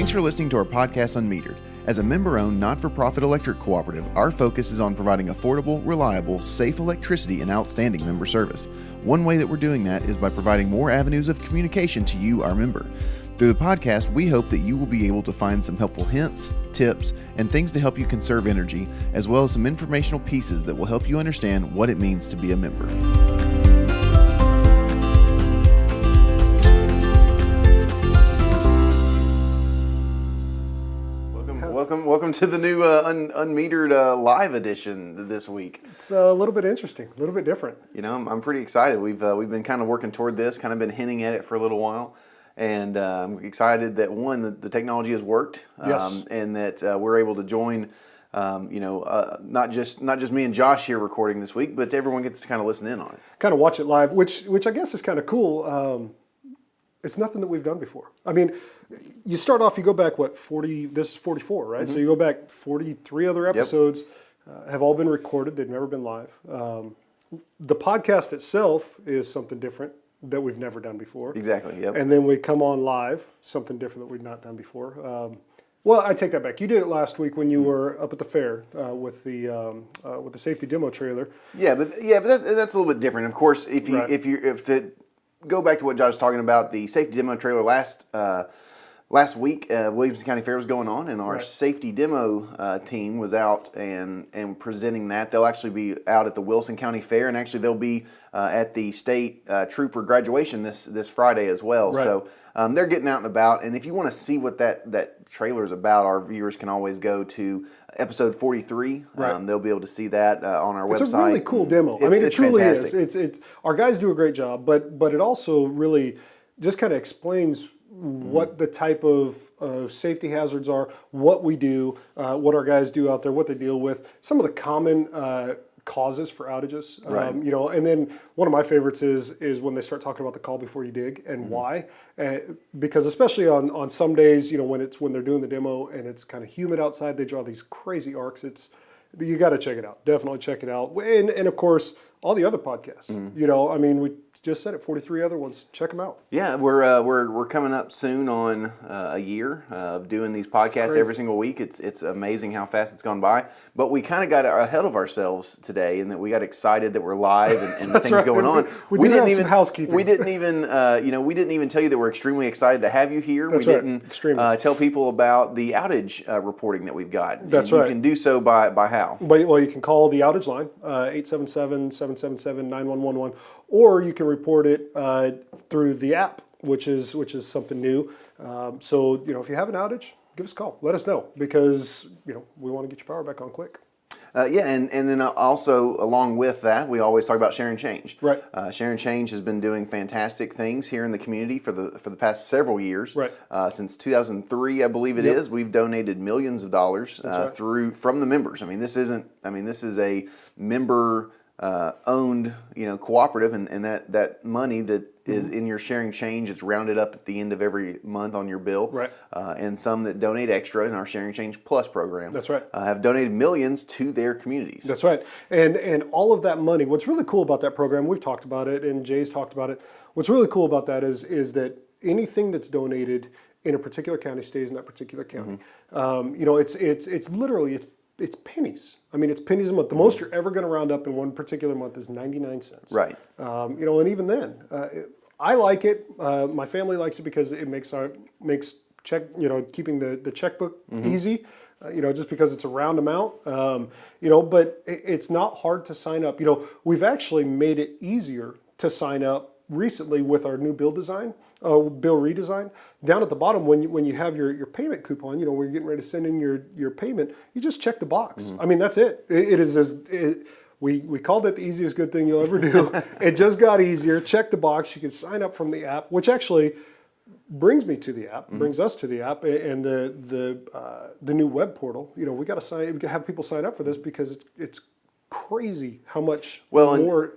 Thanks for listening to our podcast, unMetered. As a member-owned, not-for-profit electric cooperative, our focus is on providing affordable, reliable, safe electricity and outstanding member service. One way that we're doing that is by providing more avenues of communication to you, our member. Through the podcast, we hope that you will be able to find some helpful hints, tips, and things to help you conserve energy, as well as some informational pieces that will help you understand what it means to be a member. Welcome to the new unMetered live edition this week. It's a little bit interesting, a little bit different. You know, I'm pretty excited. We've been kind of working toward this, kind of been hinting at it for a little while, and I'm excited that the technology has worked, yes. And that we're able to join. Not just me and Josh here recording this week, but everyone gets to kind of listen in on it. Kind of watch it live, which I guess is kind of cool. It's nothing that we've done before. I mean, you start off, you go back, 40, this is 44, right? Mm-hmm. So you go back 43 other episodes, have all been recorded. They've never been live. The podcast itself is something different that we've never done before. Exactly, yep. And then we come on live, something different that we've not done before. Well, I take that back. You did it last week when you were up at the fair with the safety demo trailer. Yeah, but that's a little bit different. Of course, if to go back to what Josh was talking about, the safety demo trailer last week, Williamson County Fair was going on, and our safety demo team was out and presenting that. They'll actually be out at the Wilson County Fair, and actually they'll be at the state trooper graduation this Friday as well. Right. So they're getting out and about, and if you want to see what that trailer is about, our viewers can always go to episode 43. Right. They'll be able to see that on our website. It's a really cool demo. I mean, it truly fantastic. is. Our guys do a great job, but it also really just kind of explains what the type of safety hazards are, what we do, what our guys do out there, what they deal with, some of the common causes for outages. Right. And then one of my favorites is when they start talking about the call before you dig and why. Because especially on some days, when they're doing the demo and it's kind of humid outside, they draw these crazy arcs. You got to check it out. Definitely check it out. And of course, all the other podcasts. I mean, we just said it, 43 other ones. Check them out. Yeah, we're coming up soon on a year of doing these podcasts every single week. It's amazing how fast it's gone by. But we kind of got ahead of ourselves today, in that we got excited that we're live and things right. going on. We didn't even some housekeeping. We didn't even tell you that we're extremely excited to have you here. That's we right. didn't Extremely. Tell people about the outage reporting that we've got. That's right. right. You can do so by how? Well, you can call the outage line, 877-777-9111, or you can report it through the app, which is something new. So if you have an outage, give us a call. Let us know, because we want to get your power back on quick. And then also along with that, we always talk about Share and Change. Right. Share and Change has been doing fantastic things here in the community for the past several years. Right. Since 2003, I believe it is. We've donated millions of dollars from the members. I mean, this is a member owned cooperative, and that money that is in your Sharing Change, it's rounded up at the end of every month on your bill. Right. And some that donate extra in our Sharing Change Plus program. That's right. Have donated millions to their communities. That's right. And all of that money, what's really cool about that program, we've talked about it and Jay's talked about it. What's really cool about that is that anything that's donated in a particular county stays in that particular county. It's literally it's pennies. I mean, it's pennies a month. The most you're ever going to round up in one particular month is 99 cents. Right. And even then, I like it. My family likes it because it makes keeping the checkbook easy. Just because it's a round amount. But it's not hard to sign up. We've actually made it easier to sign up recently with our new bill redesign. Down at the bottom, when you have your payment coupon, when you're getting ready to send in your payment, you just check the box. I mean, that's it. We called it the easiest good thing you'll ever do. It just got easier. Check the box. You can sign up from the app, which actually brings me to the app, brings us to the app, and the new web portal. We got to have people sign up for this, because it's crazy how much more.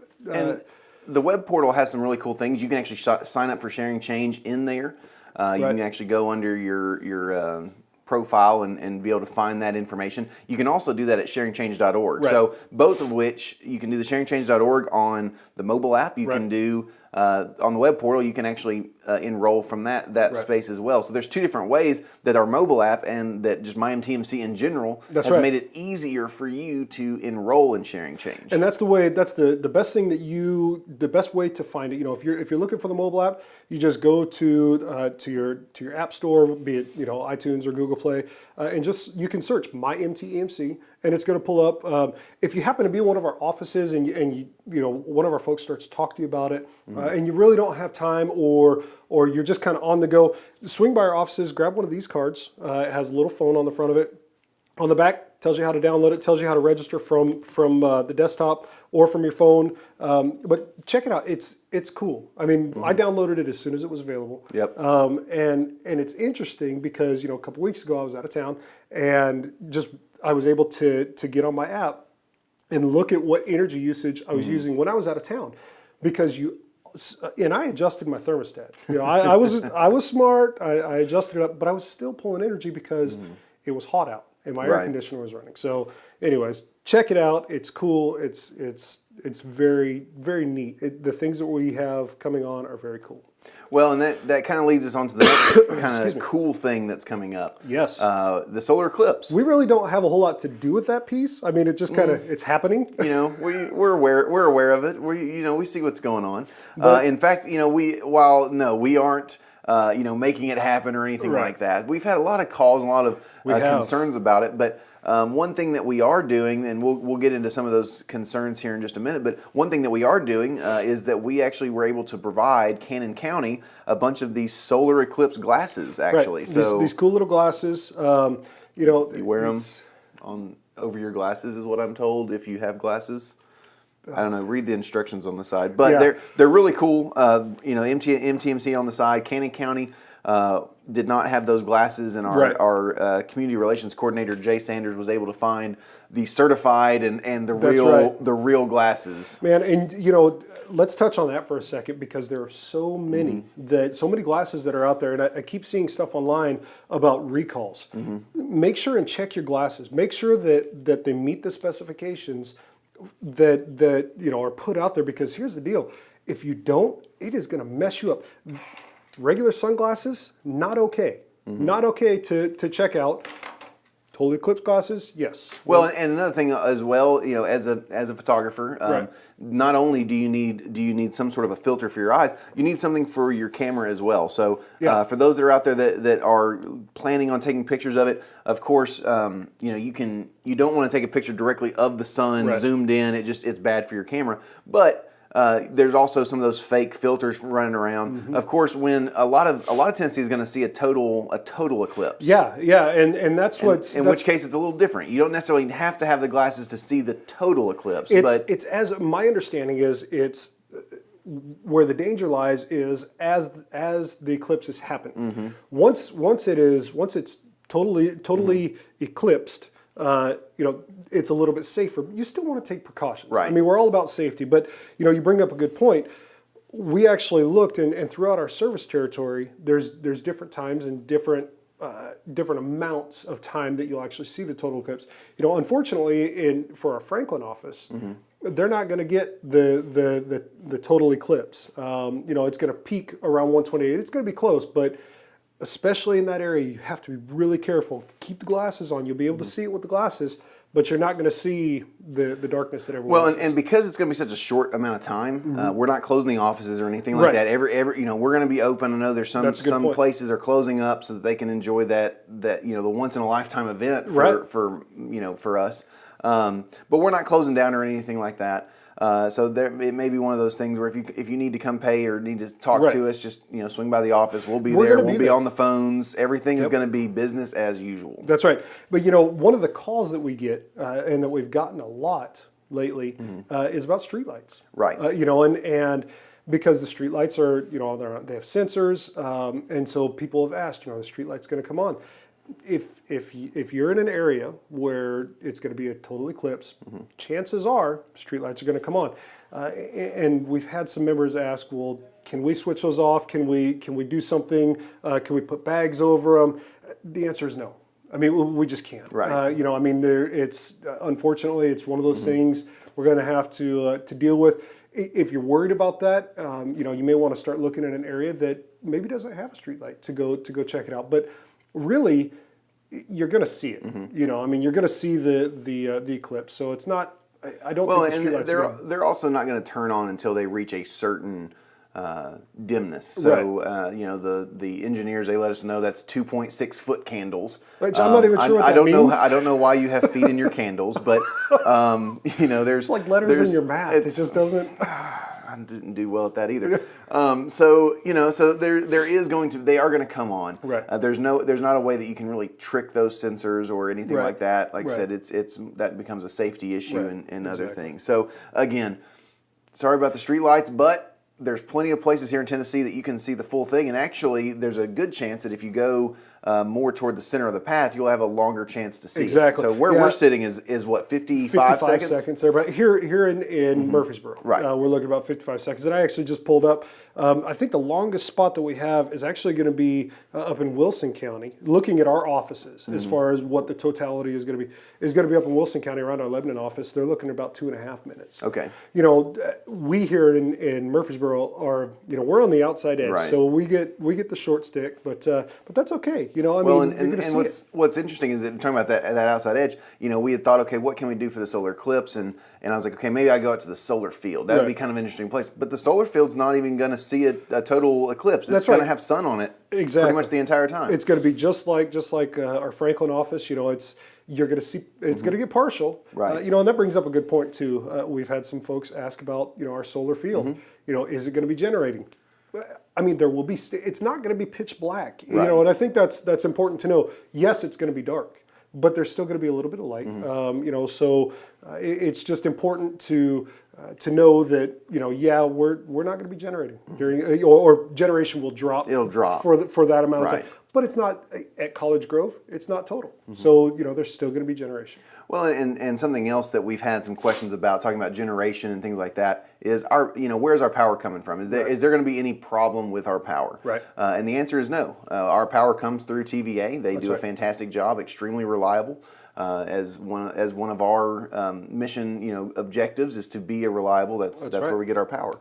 The web portal has some really cool things. You can actually sign up for Sharing Change in there. You can actually go under your profile and be able to find that information. You can also do that at sharingchange.org. Right. So both of which, you can do the sharingchange.org on the mobile app. You can do on the web portal, you can actually enroll from that space as well. So there's two different ways that our mobile app and that just MyMTMC in general has made it easier for you to enroll in Sharing Change. And that's the way. That's the best thing the best way to find it. If you're looking for the mobile app, you just go to your app store, be it iTunes or Google Play, and you can search MyMTMC, and it's going to pull up. If you happen to be in one of our offices and one of our folks starts to talk to you about it, and you really don't have time, or you're just kind of on the go, swing by our offices, grab one of these cards. It has a little phone on the front of it. On the back, tells you how to download it, tells you how to register from the desktop or from your phone. But check it out; it's cool. I mean, I downloaded it as soon as it was available. Yep. And it's interesting because a couple weeks ago I was out of town, and I was able to get on my app and look at what energy usage I was using when I was out of town, because I adjusted my thermostat. I was smart. I adjusted it up, but I was still pulling energy because it was hot out and my air conditioner was running. So, anyways, check it out. It's cool. It's very, very neat. The things that we have coming on are very cool. Well, and that kind of leads us on to the next kind of cool thing that's coming up. Yes. The solar eclipse. We really don't have a whole lot to do with that piece. I mean, it just kind of, it's happening. We're aware of it. We see what's going on. In fact, we aren't making it happen or anything like that. We've had a lot of calls and a lot of concerns about it, but one thing that we are doing, and we'll get into some of those concerns here in just a minute, but one thing that we are doing is that we actually were able to provide Cannon County a bunch of these solar eclipse glasses, actually. Right. So these cool little glasses, you wear them over your glasses is what I'm told, if you have glasses. I don't know, read the instructions on the side. But they're really cool. MTMC on the side, Cannon County did not have those glasses, and our community relations coordinator Jay Sanders was able to find the certified and the real glasses. Man, and let's touch on that for a second, because there are so many glasses that are out there, and I keep seeing stuff online about recalls. Make sure and check your glasses. Make sure that they meet the specifications that are put out there, because here's the deal: if you don't, it is going to mess you up. Regular sunglasses, not okay. Not okay to check out. Total eclipse glasses, yes. Well, and another thing as well, as a photographer, not only do you need some sort of a filter for your eyes, you need something for your camera as well. So for those that are out there that are planning on taking pictures of it, of course, you don't want to take a picture directly of the sun zoomed in. It's bad for your camera, but there's also some of those fake filters running around. Of course, when a lot of Tennessee is going to see a total eclipse. And that's what's in which case it's a little different. You don't necessarily have to have the glasses to see the total eclipse. It's as my understanding is, it's where the danger lies is as the eclipse is happening. Once it's totally eclipsed. It's a little bit safer. You still want to take precautions. Right. I mean, we're all about safety, but you bring up a good point. We actually looked, and throughout our service territory, there's different times and different amounts of time that you'll actually see the total eclipse. Unfortunately, for our Franklin office, they're not going to get the total eclipse. It's going to peak around 128. It's going to be close, but especially in that area, you have to be really careful. Keep the glasses on. You'll be able to see it with the glasses, but you're not going to see the darkness that everyone sees. And because it's going to be such a short amount of time, we're not closing the offices or anything like that. We're going to be open. I know there's some places are closing up so that they can enjoy that the once in a lifetime event for us. But we're not closing down or anything like that. So it may be one of those things where if you need to come pay or need to talk to us, just swing by the office. We'll be there. We'll be on the phones. Everything is going to be business as usual. That's right. But one of the calls that we get and that we've gotten a lot lately is about streetlights. Right. And because the streetlights are they have sensors, and so people have asked, the streetlight's going to come on. If you're in an area where it's going to be a total eclipse, chances are streetlights are going to come on. And we've had some members ask, well, can we switch those off? Can we do something? Can we put bags over them? The answer is no. I mean, we just can't. Right. Unfortunately, it's one of those things we're going to have to deal with. if you're worried about that, you may want to start looking at an area that maybe doesn't have a street light to go check it out. But really, you're going to see it. You're going to see the eclipse. So it's not. I don't think the street lights they're also not going to turn on until they reach a certain dimness. So the engineers, they let us know that's 2.6 foot candles. Which I'm not even sure what that means. I don't know why you have feet in your candles, but there's it's like letters in your math. It just doesn't. I didn't do well at that either. So there is they are going to come on. Right. There's not a way that you can really trick those sensors or anything like that. Like I said, it's that becomes a safety issue and other things. So again, sorry about the street lights, but there's plenty of places here in Tennessee that you can see the full thing, and actually there's a good chance that if you go more toward the center of the path, you'll have a longer chance to see it. So where we're sitting is what, 55 seconds? 55 seconds there, but here in Murfreesboro, we're looking at about 55 seconds. And I actually just pulled up, I think the longest spot that we have is actually going to be up in Wilson County, looking at our offices as far as what the totality is going to be. Is going to be up in Wilson County around our Lebanon office. They're looking at about 2.5 minutes. Okay. We here in Murfreesboro are, we're on the outside edge, so we get the short stick, but that's okay. What's interesting is that talking about that outside edge, we had thought, okay, what can we do for the solar eclipse? And I was like, okay, maybe I go out to the solar field. That would be kind of an interesting place. But the solar field's not even going to see a total eclipse. It's going to have sun on it pretty much the entire time. It's going to be just like our Franklin office. You're going to see it's going to get partial. Right. And that brings up a good point too. We've had some folks ask about our solar field. Is it going to be generating? I mean, there will be. It's not going to be pitch black. And I think that's important to know. Yes, it's going to be dark, but there's still going to be a little bit of light. So it's just important to know that we're not going to be generating during or generation will drop. It'll drop for that amount of time. But it's not at College Grove. It's not total. So there's still going to be generation. Well, and something else that we've had some questions about, talking about generation and things like that, is where's our power coming from? Is there going to be any problem with our power? Right. And the answer is no. Our power comes through TVA. They do a fantastic job, extremely reliable. As one of our mission objectives is to be a reliable. That's where we get our power.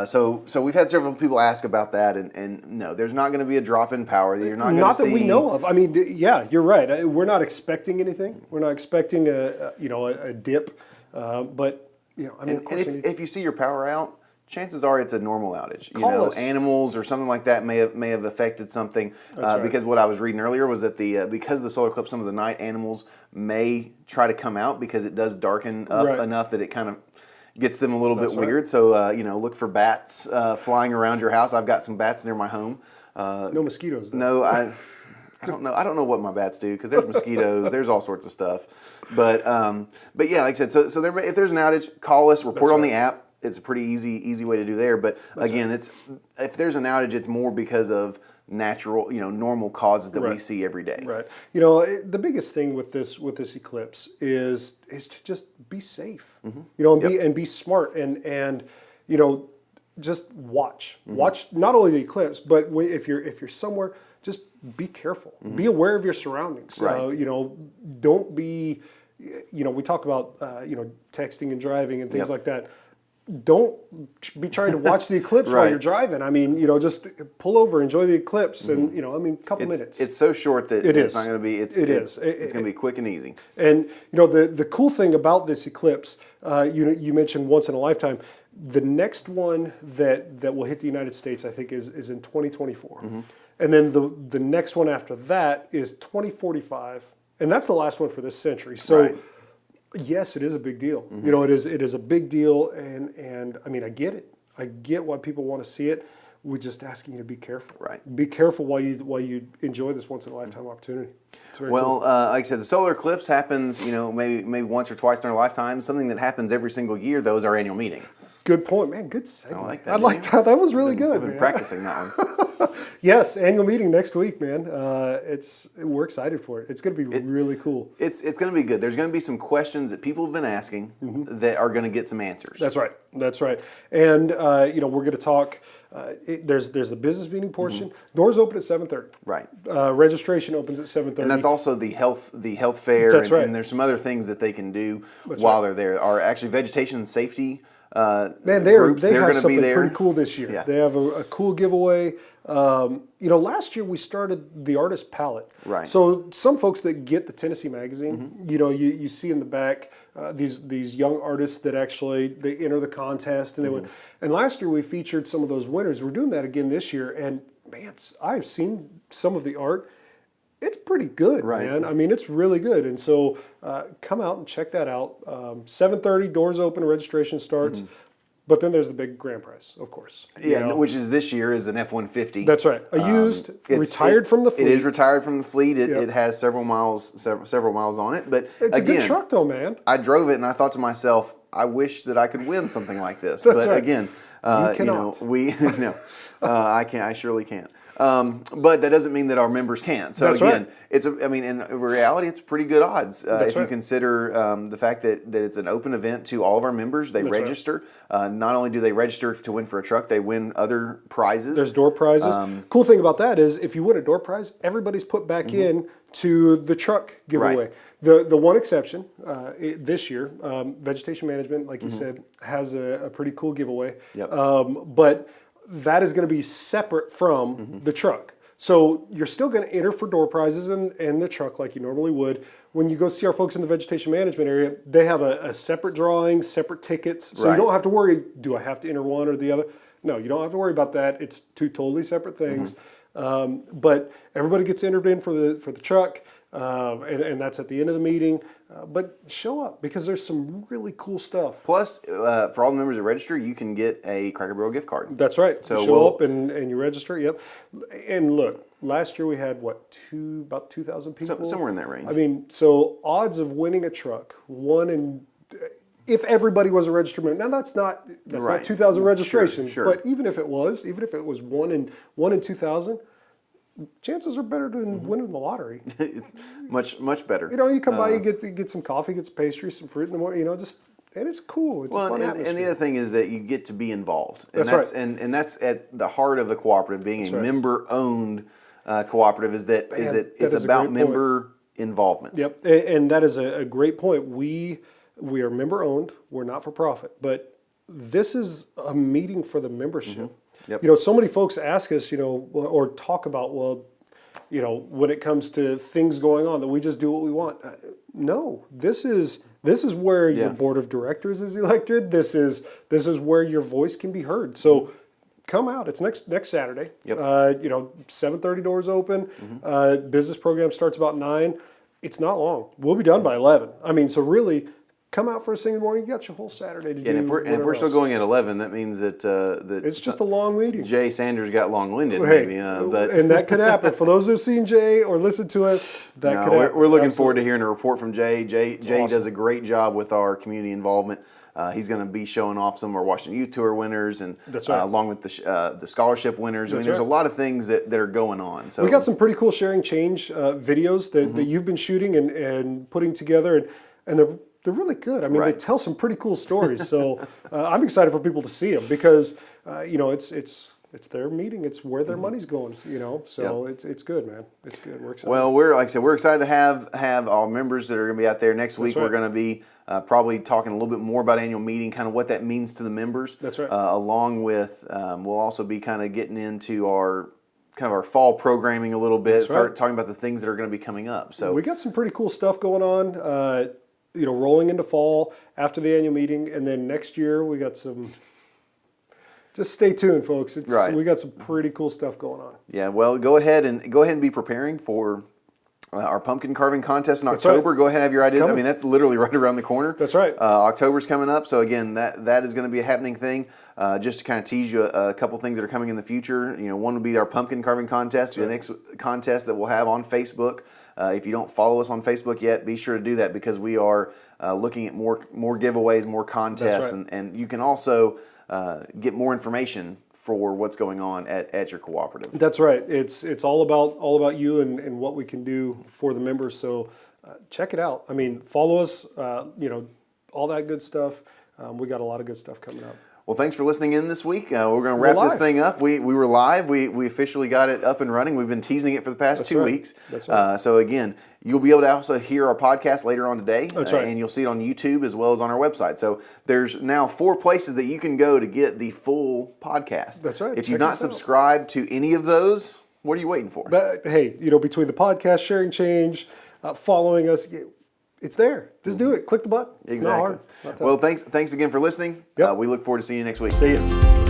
So we've had several people ask about that, and no, there's not going to be a drop in power. You're not going to see. Not that we know of. I mean, yeah, you're right. We're not expecting anything. We're not expecting a dip, but if you see your power out, chances are it's a normal outage. Call us. Animals or something like that may have affected something. Because what I was reading earlier was that because of the solar eclipse, some of the night animals may try to come out because it does darken up enough that it kind of gets them a little bit weird. So look for bats flying around your house. I've got some bats near my home. No mosquitoes, though. No, I don't know. I don't know what my bats do because there's mosquitoes. There's all sorts of stuff. But yeah, like I said, so if there's an outage, call us. Report on the app. It's a pretty easy way to do there. But again, if there's an outage, it's more because of natural, normal causes that we see every day. Right. The biggest thing with this eclipse is to just be safe. And be smart and just watch. Watch not only the eclipse, but if you're somewhere, just be careful. Be aware of your surroundings. Don't be. We talk about texting and driving and things like that. Don't be trying to watch the eclipse while you're driving. I mean, just pull over, enjoy the eclipse, and a couple minutes. It's so short that it's not going to be. It's going to be quick and easy. And the cool thing about this eclipse, you mentioned once in a lifetime. The next one that will hit the United States, I think, is in 2024, and then the next one after that is 2045, and that's the last one for this century. So. Yes, it is a big deal. It is a big deal, and I mean, I get it. I get why people want to see it. We're just asking you to be careful. Right. Be careful while you enjoy this once in a lifetime opportunity. It's very cool. Like I said, the solar eclipse happens, maybe once or twice in our lifetime. Something that happens every single year, though, is our annual meeting. Good point, man. Good segment. I like that. I like that. That was really good. I've been practicing that one. Yes, annual meeting next week, man. We're excited for it. It's going to be really cool. It's going to be good. There's going to be some questions that people have been asking that are going to get some answers. That's right. And we're going to talk. There's the business meeting portion. Doors open at 7:30. Right. Registration opens at 7:30. And that's also the health fair. That's right. And there's some other things that they can do while they're there. Our actually vegetation and safety Man, groups, they they're have going to be something there. pretty cool this year. Yeah. They have a cool giveaway. Last year we started the artist palette. Right. So some folks that get the Tennessee magazine, you see in the back these young artists that actually they enter the contest and they win. And last year we featured some of those winners. We're doing that again this year, and man, I've seen some of the art. It's pretty good, Right. man. I mean, it's really good. And so come out and check that out. 7:30, doors open, registration starts. But then there's the big grand prize, of course. Yeah, which is this year is an F-150. That's right. A used, retired from the fleet. It is retired from the fleet. It has several miles on it. But It's again, a good truck, though, man. I drove it and I thought to myself, I wish that I could win something like this. That's but right. again, You cannot. no, I can't. I surely can't. But that doesn't mean that our members can't. So That's again, right. in reality, it's pretty good odds if you right. consider the fact that it's an open event to all of our members. They That's right. register. Not only do they register to win for a truck, they win other prizes. There's door prizes. Cool thing about that is if you win a door prize, everybody's put back in to the truck giveaway. Right. The one exception this year, vegetation management, like you said, has a pretty cool giveaway. Yep. But that is going to be separate from the truck. So you're still going to enter for door prizes and the truck like you normally would. When you go see our folks in the vegetation management area, they have a separate drawing, separate tickets. So Right. you don't have to worry, do I have to enter one or the other? No, you don't have to worry about that. It's two totally separate things. But everybody gets entered in for the truck, and that's at the end of the meeting. But show up because there's some really cool stuff. Plus, for all the members that register, you can get a Cracker Barrel gift card. That's right. So you show up and you register. Yep. And look, last year we had about 2,000 people. Somewhere in that range. I mean, so odds of winning a truck, if everybody was a registered member. Now that's not Right. 2,000 registrations, Sure. but even if it was 1 in 2,000, chances are better than winning the lottery. much better. You come by, you get some coffee, get some pastry, some fruit in the morning. And it's cool. It's a fun atmosphere. And the other thing is that you get to be involved. That's right. And that's at the heart of the cooperative, being That's a right. member-owned cooperative, is that it's is a about great point. member involvement. Yep, and that is a great point. We are member-owned. We're not for profit, but this is a meeting for the membership. Yep. So many folks ask us, or talk about, when it comes to things going on, that we just do what we want. No, this is where your board of directors is elected. This is where your voice can be heard. So come out. It's next Saturday. Yep. 7:30 doors open. Business program starts about 9. It's not long. We'll be done by 11. I mean, so really, come out first thing in the morning. You got your whole Saturday to do. And if we're still going at 11, that means that It's just a long meeting. Jay Sanders got long-winded, Hey, maybe. But and that could happen. For those who've seen Jay or listened to it, that could happen. we're looking Absolutely. forward to hearing a report from Jay. Jay awesome. does a great job with our community involvement. He's going to be showing off some of our Washington Youth Tour winners, and That's right. along with the scholarship winners. That's there's right. a lot of things that are going on. So We got some pretty cool sharing change videos that you've been shooting and putting together, and they're really good. I mean, Right. they tell some pretty cool stories. So I'm excited for people to see them because it's their meeting. It's where their money's going. So it's good, man. It's good. We're excited. Well, we're excited to have our members that are going to be out there next week. right. We're going to be probably talking a little bit more about annual meeting, kind of what that means to the members. That's right. Along with, we'll also be kind of getting into our fall programming a little bit. That's Start right. talking about the things that are going to be coming up. So We got some pretty cool stuff going on. Rolling into fall after the annual meeting, and then next year we got some. Just stay tuned, folks. Right. We got some pretty cool stuff going on. yeah, well, go ahead and be preparing for our pumpkin carving contest in right. October. Go ahead and have your ideas. I coming. mean, that's literally right around the corner. That's right. October's coming up, so again, that is going to be a happening thing. Just to kind of tease you a couple things that are coming in the future. One would be our pumpkin carving contest. The next contest that we'll have on Facebook. If you don't follow us on Facebook yet, be sure to do that because we are looking at more giveaways, more contests, right. and you can also get more information for what's going on at your cooperative. That's right. It's all about you and what we can do for the members. So check it out. I mean, follow us. All that good stuff. We got a lot of good stuff coming up. Well, thanks for listening in this week. We're going to wrap this thing up. We were live. We officially got it up and running. We've been teasing it for the past 2 weeks. That's right. So again, you'll be able to also hear our podcast later on today. That's right. And you'll see it on YouTube as well as on our website. So there's now 4 places that you can go to get the full podcast. That's right. If you've not subscribed to any of those, what are you waiting for? But, hey, between the podcast, sharing change, following us, it's there. Just do it. Click the button. Exactly. It's not hard. Well, thanks again for listening. Yep. We look forward to seeing you next week. See you.